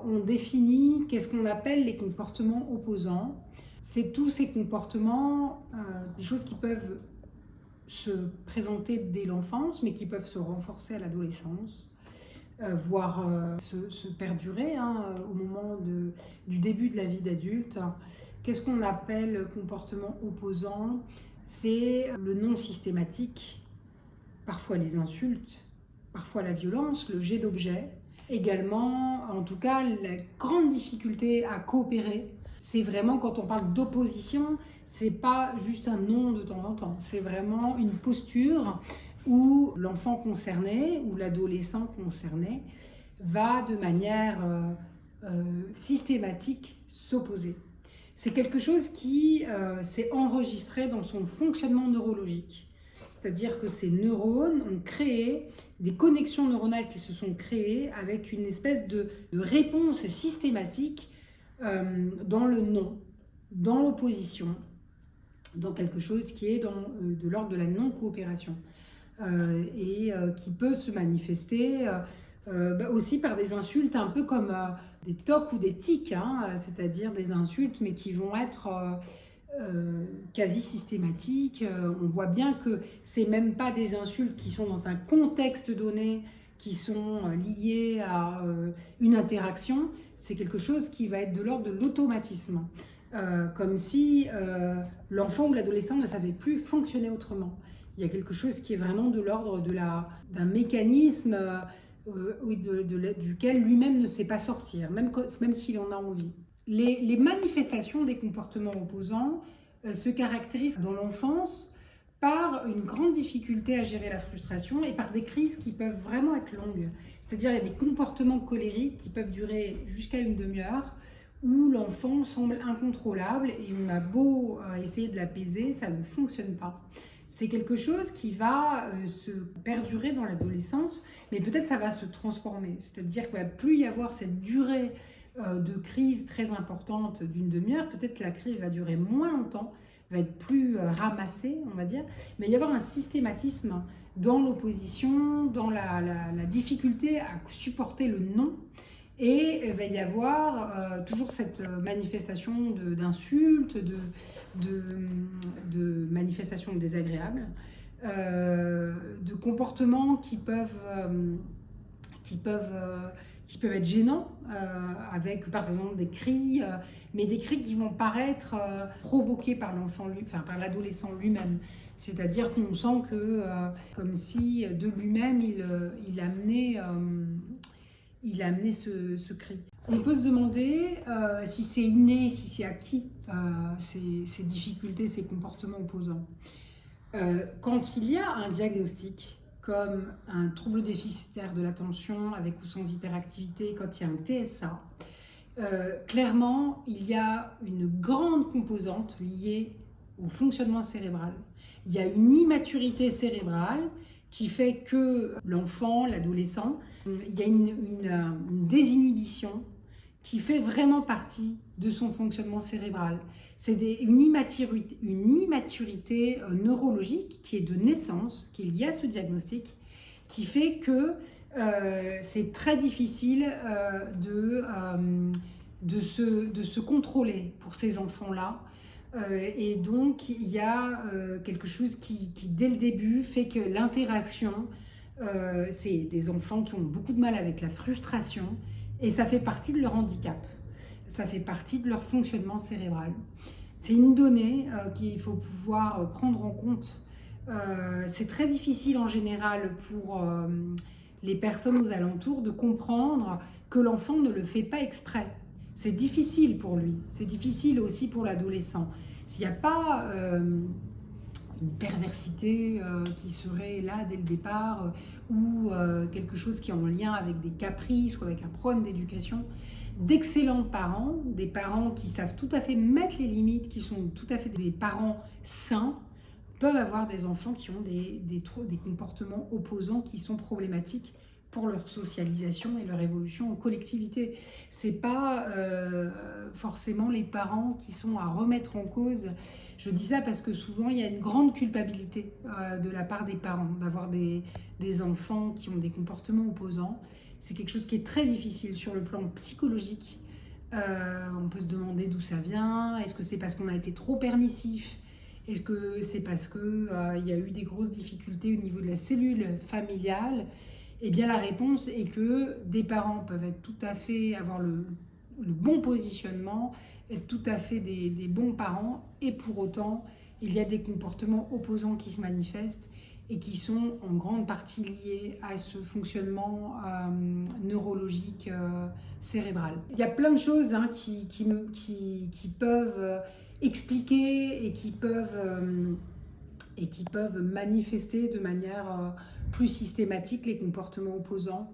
on définit qu'est-ce qu'on appelle les comportements opposants. C'est tous ces comportements, des choses qui peuvent se présenter dès l'enfance, mais qui peuvent se renforcer à l'adolescence, voire se perdurer au moment du début de la vie d'adulte. Qu'est-ce qu'on appelle comportement opposant? C'est le non systématique, parfois les insultes, parfois la violence, le jet d'objets. Également, en tout cas, la grande difficulté à coopérer, c'est vraiment quand on parle d'opposition, c'est pas juste un non de temps en temps, c'est vraiment une posture où l'enfant concerné ou l'adolescent concerné va de manière systématique s'opposer. C'est quelque chose qui s'est enregistré dans son fonctionnement neurologique. C'est-à-dire que ces neurones ont créé des connexions neuronales qui se sont créées avec une espèce de réponse systématique dans le non, dans l'opposition, dans quelque chose qui est de l'ordre de la non-coopération et qui peut se manifester aussi par des insultes un peu comme des tocs ou des tics, c'est-à-dire des insultes mais qui vont être quasi systématiques. On voit bien que c'est même pas des insultes qui sont dans un contexte donné, qui sont liées à une interaction, c'est quelque chose qui va être de l'ordre de l'automatisme. Comme si l'enfant ou l'adolescent ne savait plus fonctionner autrement. Il y a quelque chose qui est vraiment de l'ordre d'un mécanisme duquel lui-même ne sait pas sortir, même s'il en a envie. Les manifestations des comportements opposants se caractérisent dans l'enfance par une grande difficulté à gérer la frustration et par des crises qui peuvent vraiment être longues. C'est-à-dire il y a des comportements colériques qui peuvent durer jusqu'à une demi-heure, où l'enfant semble incontrôlable et on a beau essayer de l'apaiser, ça ne fonctionne pas. C'est quelque chose qui va se perdurer dans l'adolescence, mais peut-être ça va se transformer. C'est-à-dire qu'il ne va plus y avoir cette durée de crise très importante d'une demi-heure. Peut-être que la crise va durer moins longtemps, va être plus ramassée, on va dire. Mais il va y avoir un systématisme dans l'opposition, dans la difficulté à supporter le non. Et il va y avoir toujours cette manifestation d'insultes, de manifestations désagréables, de comportements qui peuvent être gênants, avec par exemple des cris, mais des cris qui vont paraître provoqués par par l'adolescent lui-même. C'est-à-dire qu'on sent que, comme si de lui-même il a amené ce cri. On peut se demander si c'est inné, si c'est acquis, ces difficultés, ces comportements opposants. Quand il y a un diagnostic, comme un trouble déficitaire de l'attention avec ou sans hyperactivité, quand il y a un TSA, clairement, il y a une grande composante liée au fonctionnement cérébral. Il y a une immaturité cérébrale qui fait que l'enfant, l'adolescent, il y a une désinhibition qui fait vraiment partie de son fonctionnement cérébral. C'est une immaturité neurologique qui est de naissance, qui est liée à ce diagnostic, qui fait que c'est très difficile de se contrôler pour ces enfants-là. Et donc, il y a quelque chose qui, dès le début, fait que l'interaction, c'est des enfants qui ont beaucoup de mal avec la frustration, et ça fait partie de leur handicap. Ça fait partie de leur fonctionnement cérébral. C'est une donnée qu'il faut pouvoir prendre en compte. C'est très difficile en général pour les personnes aux alentours de comprendre que l'enfant ne le fait pas exprès. C'est difficile pour lui, c'est difficile aussi pour l'adolescent. S'il n'y a pas une perversité qui serait là dès le départ ou quelque chose qui est en lien avec des caprices ou avec un problème d'éducation, d'excellents parents, des parents qui savent tout à fait mettre les limites, qui sont tout à fait des parents sains, peuvent avoir des enfants qui ont des comportements opposants qui sont problématiques pour leur socialisation et leur évolution en collectivité. C'est pas forcément les parents qui sont à remettre en cause. Je dis ça parce que souvent il y a une grande culpabilité de la part des parents d'avoir des enfants qui ont des comportements opposants. C'est quelque chose qui est très difficile sur le plan psychologique. On peut se demander d'où ça vient. Est-ce que c'est parce qu'on a été trop permissif? Est-ce que c'est parce qu'il y a eu des grosses difficultés au niveau de la cellule familiale? Eh bien, la réponse est que des parents peuvent être tout à fait avoir le bon positionnement, être tout à fait des bons parents, et pour autant, il y a des comportements opposants qui se manifestent et qui sont en grande partie liés à ce fonctionnement neurologique cérébral. Il y a plein de choses qui peuvent expliquer et qui peuvent manifester de manière plus systématique les comportements opposants.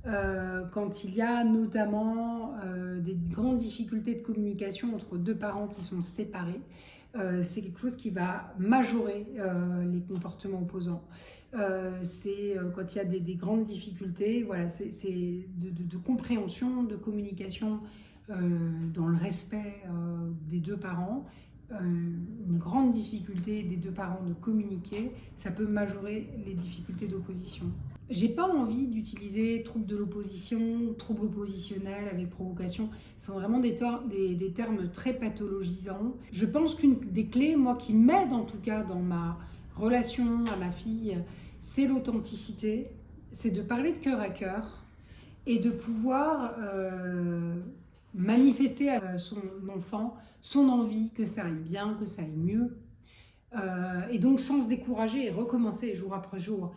Quand il y a notamment des grandes difficultés de communication entre deux parents qui sont séparés, c'est quelque chose qui va majorer les comportements opposants. C'est quand il y a des grandes difficultés, voilà, c'est de compréhension, de communication dans le respect des deux parents. Une grande difficulté des deux parents de communiquer, ça peut majorer les difficultés d'opposition. J'ai pas envie d'utiliser trouble de l'opposition, trouble oppositionnel avec provocation. Ce sont vraiment des termes très pathologisants. Je pense qu'une des clés, moi, qui m'aide en tout cas dans ma relation à ma fille, c'est l'authenticité. C'est de parler de cœur à cœur et de pouvoir manifester à son enfant son envie que ça aille bien, que ça aille mieux. Et donc sans se décourager et recommencer jour après jour.